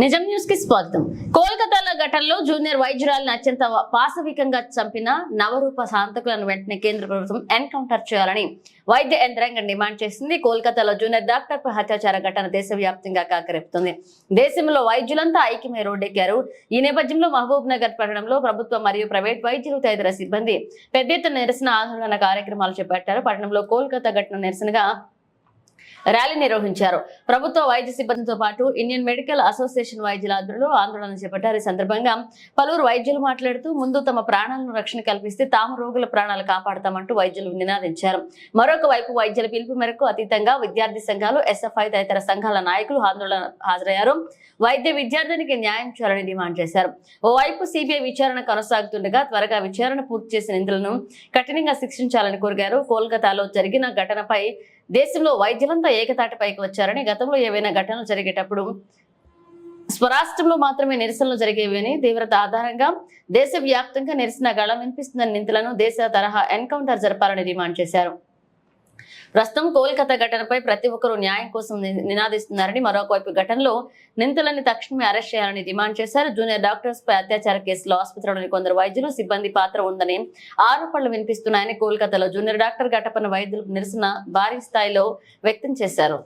నిజం న్యూస్ కి స్వాగతం. కోల్కతాలో ఘటనలో జూనియర్ వైద్యురాలను అత్యంత పాశవికంగా చంపిన నవరూప శాంతకులను వెంటనే కేంద్ర ప్రభుత్వం ఎన్కౌంటర్ చేయాలని వైద్య యంత్రాంగం డిమాండ్ చేసింది. కోల్కతాలో జూనియర్ డాక్టర్ పై అత్యాచార ఘటన దేశవ్యాప్తంగా కాకరేపుతుంది. దేశంలో వైద్యులంతా ఐక్యమై రోడ్డెక్కారు. ఈ నేపథ్యంలో మహబూబ్ నగర్ పట్టణంలో ప్రభుత్వం మరియు ప్రైవేట్ వైద్యులు తదితర సిబ్బంది పెద్ద ఎత్తున నిరసన ఆందోళన కార్యక్రమాలు చేపట్టారు. పట్టణంలో కోల్కతా ఘటన నిరసనగా ర్యాలీ నిర్వహించారు. ప్రభుత్వ వైద్య సిబ్బందితో పాటు ఇండియన్ మెడికల్ అసోసియేషన్ వైద్యుల ఆధ్వర్యంలో ఆందోళన చేపట్టారు. ఈ సందర్భంగా పలువురు వైద్యులు మాట్లాడుతూ ముందు తమ ప్రాణాలను రక్షణ కల్పిస్తే తాము రోగుల ప్రాణాలు కాపాడతామంటూ వైద్యులు నినాదించారు. మరొక వైపు వైద్యుల పిలుపు మేరకు అతీతంగా విద్యార్థి సంఘాలు, ఎస్ఎఫ్ఐ తదితర సంఘాల నాయకులు ఆందోళన హాజరయ్యారు. వైద్య విద్యార్థినికి న్యాయం చేయాలని డిమాండ్ చేశారు. ఓవైపు సిబిఐ విచారణ కొనసాగుతుండగా త్వరగా విచారణ పూర్తి చేసిన నిందితులను కఠినంగా శిక్షించాలని కోరారు. కోల్కతాలో జరిగిన ఘటనపై దేశంలో వైద్యులంతా ఏకతాటిపైకి వచ్చారని, గతంలో ఏవైనా ఘటనలు జరిగేటప్పుడు స్వరాష్ట్రంలో మాత్రమే నిరసనలు జరిగేవని, తీవ్రత ఆధారంగా దేశవ్యాప్తంగా నిరసన గళం వినిపిస్తున్న నిందితులను దేశ తరహా ఎన్కౌంటర్ జరపాలని డిమాండ్ చేశారు. ప్రస్తుతం కోల్కతా ఘటనపై ప్రతి ఒక్కరూ న్యాయం కోసం నినాదిస్తున్నారని, మరొకవైపు ఘటనలో నిందితులని తక్షణమే అరెస్ట్ చేయాలని డిమాండ్ చేశారు. జూనియర్ డాక్టర్స్ పై అత్యాచార కేసులో ఆసుపత్రిలోని కొందరు వైద్యులు, సిబ్బంది పాత్ర ఉందని ఆరోపణలు వినిపిస్తున్నాయని కోల్కతాలో జూనియర్ డాక్టర్ ఘటనపై వైద్యులు నిరసన భారీ స్థాయిలో వ్యక్తం చేశారు.